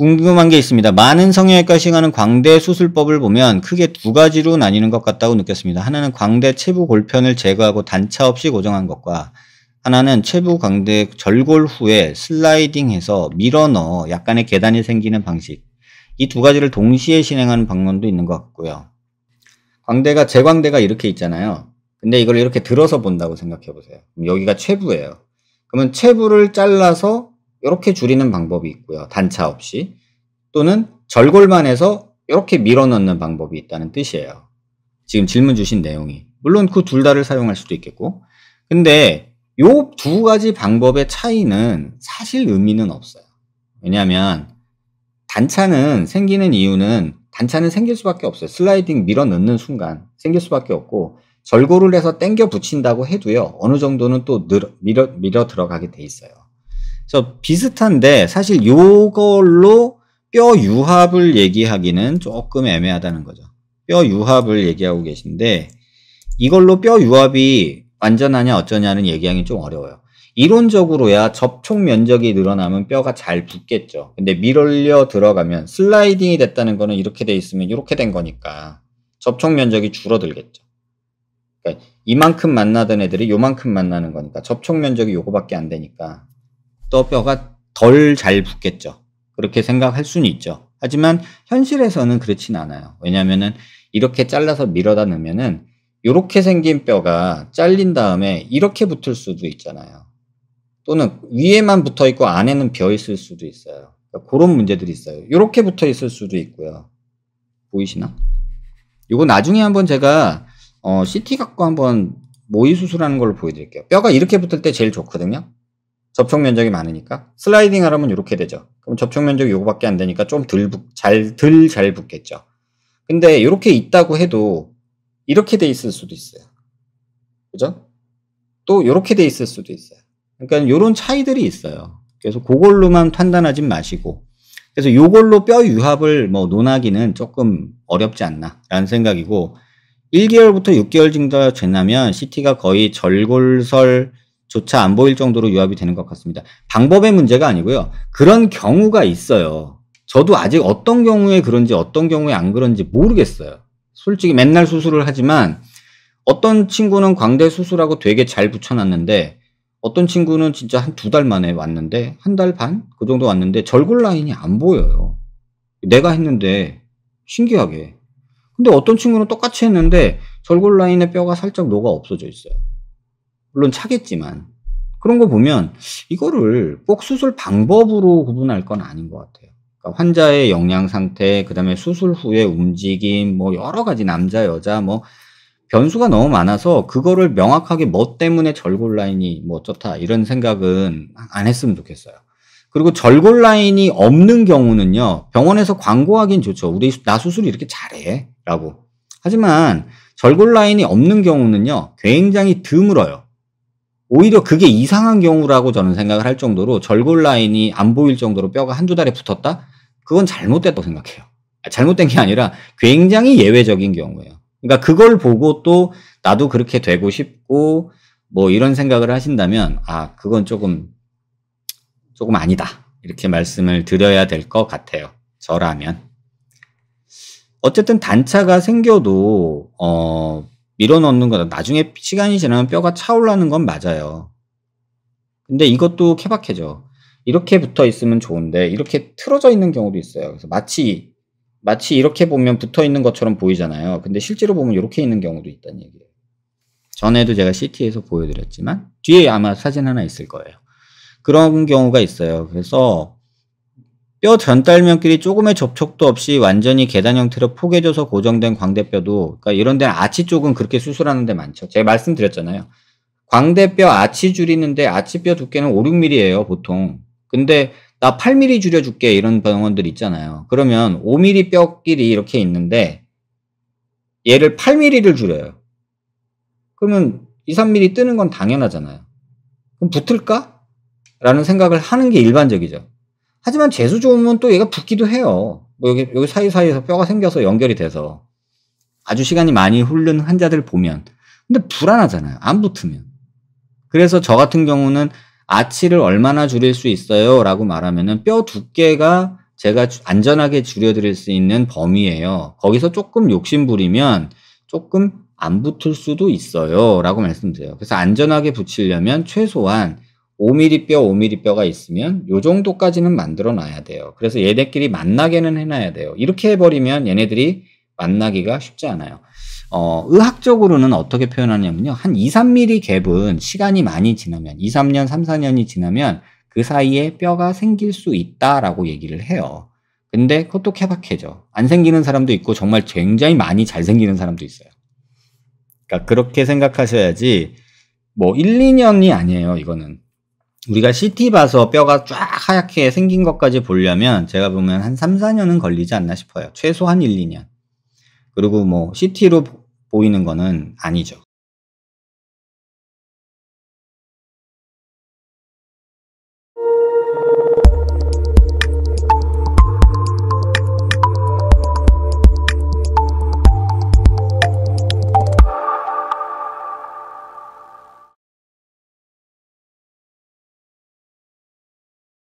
궁금한 게 있습니다. 많은 성형외과 시행하는 광대 수술법을 보면 크게 두 가지로 나뉘는 것 같다고 느꼈습니다. 하나는 광대 체부 골편을 제거하고 단차 없이 고정한 것과 하나는 체부 광대 절골 후에 슬라이딩해서 밀어넣어 약간의 계단이 생기는 방식. 이 두 가지를 동시에 진행하는 방법도 있는 것 같고요. 광대가 제광대가 이렇게 있잖아요. 근데 이걸 이렇게 들어서 본다고 생각해 보세요. 여기가 체부예요. 그러면 체부를 잘라서 이렇게 줄이는 방법이 있고요. 단차 없이. 또는 절골만 해서 이렇게 밀어넣는 방법이 있다는 뜻이에요. 지금 질문 주신 내용이. 물론 그 둘 다를 사용할 수도 있겠고. 근데 요 두 가지 방법의 차이는 사실 의미는 없어요. 왜냐하면 단차는 생기는 이유는 단차는 생길 수밖에 없어요. 슬라이딩 밀어넣는 순간 생길 수밖에 없고 절골을 해서 당겨 붙인다고 해도요. 어느 정도는 또 밀어 들어가게 돼 있어요. 그래서 비슷한데 사실 요걸로 뼈 유합을 얘기하기는 조금 애매하다는 거죠. 뼈 유합을 얘기하고 계신데 이걸로 뼈 유합이 완전하냐 어쩌냐는 얘기하기 좀 어려워요. 이론적으로야 접촉 면적이 늘어나면 뼈가 잘 붙겠죠. 근데 밀려 들어가면 슬라이딩이 됐다는 거는 이렇게 돼 있으면 이렇게 된 거니까 접촉 면적이 줄어들겠죠. 그러니까 이만큼 만나던 애들이 요만큼 만나는 거니까 접촉 면적이 요거밖에 안 되니까 또 뼈가 덜 잘 붙겠죠. 그렇게 생각할 수는 있죠. 하지만 현실에서는 그렇진 않아요. 왜냐면은 이렇게 잘라서 밀어다 넣으면은 이렇게 생긴 뼈가 잘린 다음에 이렇게 붙을 수도 있잖아요. 또는 위에만 붙어 있고 안에는 비어 있을 수도 있어요. 그러니까 그런 문제들이 있어요. 이렇게 붙어 있을 수도 있고요. 보이시나? 이거 나중에 한번 제가 CT 갖고 한번 모의 수술하는 걸로 보여드릴게요. 뼈가 이렇게 붙을 때 제일 좋거든요. 접촉 면적이 많으니까. 슬라이딩 하려면 이렇게 되죠. 그럼 접촉 면적이 요거밖에 안 되니까 좀 덜 잘 붙겠죠. 근데 이렇게 있다고 해도 이렇게 돼 있을 수도 있어요. 그죠? 또 이렇게 돼 있을 수도 있어요. 그러니까 이런 차이들이 있어요. 그래서 그걸로만 판단하지 마시고. 그래서 요걸로 뼈 유합을 뭐 논하기는 조금 어렵지 않나 라는 생각이고 1개월부터 6개월 정도 지나면 CT가 거의 절골설조차 안 보일 정도로 유합이 되는 것 같습니다. 방법의 문제가 아니고요. 그런 경우가 있어요. 저도 아직 어떤 경우에 그런지 어떤 경우에 안 그런지 모르겠어요. 솔직히 맨날 수술을 하지만 어떤 친구는 광대 수술하고 되게 잘 붙여놨는데 어떤 친구는 진짜 한 2달 만에 왔는데 한 달 반? 그 정도 왔는데 절골 라인이 안 보여요. 내가 했는데 신기하게. 근데 어떤 친구는 똑같이 했는데 절골 라인의 뼈가 살짝 녹아 없어져 있어요. 물론 차겠지만 그런 거 보면 이거를 꼭 수술 방법으로 구분할 건 아닌 것 같아요. 그러니까 환자의 영양 상태, 그 다음에 수술 후의 움직임, 뭐 여러 가지 남자, 여자, 뭐 변수가 너무 많아서 그거를 명확하게 뭐 때문에 절골 라인이 뭐 어쩌다 이런 생각은 안 했으면 좋겠어요. 그리고 절골 라인이 없는 경우는요. 병원에서 광고하긴 좋죠. 나 수술 이렇게 잘해 라고. 하지만 절골 라인이 없는 경우는요. 굉장히 드물어요. 오히려 그게 이상한 경우라고 저는 생각을 할 정도로 절골 라인이 안 보일 정도로 뼈가 한두 달에 붙었다? 그건 잘못됐다고 생각해요. 잘못된 게 아니라 굉장히 예외적인 경우예요. 그러니까 그걸 보고 또 나도 그렇게 되고 싶고 뭐 이런 생각을 하신다면 그건 조금 아니다. 이렇게 말씀을 드려야 될 것 같아요. 저라면. 어쨌든 단차가 생겨도 밀어넣는 거다. 나중에 시간이 지나면 뼈가 차올라는 건 맞아요. 근데 이것도 케바케죠. 이렇게 붙어 있으면 좋은데 이렇게 틀어져 있는 경우도 있어요. 그래서 마치 이렇게 보면 붙어 있는 것처럼 보이잖아요. 근데 실제로 보면 이렇게 있는 경우도 있다는 얘기예요. 전에도 제가 CT에서 보여드렸지만 뒤에 아마 사진 하나 있을 거예요. 그런 경우가 있어요. 그래서 뼈 전달면끼리 조금의 접촉도 없이 완전히 계단 형태로 포개져서 고정된 광대뼈도, 그러니까 이런 데는 아치 쪽은 그렇게 수술하는 데 많죠. 제가 말씀드렸잖아요. 광대뼈 아치 줄이는데 아치뼈 두께는 5, 6mm예요, 보통. 근데 나 8mm 줄여줄게 이런 병원들 있잖아요. 그러면 5mm 뼈끼리 이렇게 있는데 얘를 8mm를 줄여요. 그러면 2, 3mm 뜨는 건 당연하잖아요. 그럼 붙을까? 라는 생각을 하는 게 일반적이죠. 하지만 재수 좋으면 또 얘가 붙기도 해요. 뭐 여기 사이사이에서 뼈가 생겨서 연결이 돼서 아주 시간이 많이 흐른 환자들 보면. 근데 불안하잖아요. 안 붙으면. 그래서 저 같은 경우는 아치를 얼마나 줄일 수 있어요? 라고 말하면은 뼈 두께가 제가 안전하게 줄여드릴 수 있는 범위예요. 거기서 조금 욕심 부리면 조금 안 붙을 수도 있어요 라고 말씀드려요. 그래서 안전하게 붙이려면 최소한 5mm 뼈, 5mm 뼈가 있으면 요 정도까지는 만들어 놔야 돼요. 그래서 얘네끼리 만나게는 해놔야 돼요. 이렇게 해버리면 얘네들이 만나기가 쉽지 않아요. 의학적으로는 어떻게 표현하냐면요. 한 2, 3mm 갭은 시간이 많이 지나면 2, 3년, 3, 4년이 지나면 그 사이에 뼈가 생길 수 있다라고 얘기를 해요. 근데 그것도 케바케죠. 안 생기는 사람도 있고 정말 굉장히 많이 잘 생기는 사람도 있어요. 그러니까 그렇게 생각하셔야지 뭐 1, 2년이 아니에요. 이거는. 우리가 CT 봐서 뼈가 쫙 하얗게 생긴 것까지 보려면 제가 보면 한 3, 4년은 걸리지 않나 싶어요. 최소한 1, 2년. 그리고 뭐 CT로 보이는 거는 아니죠.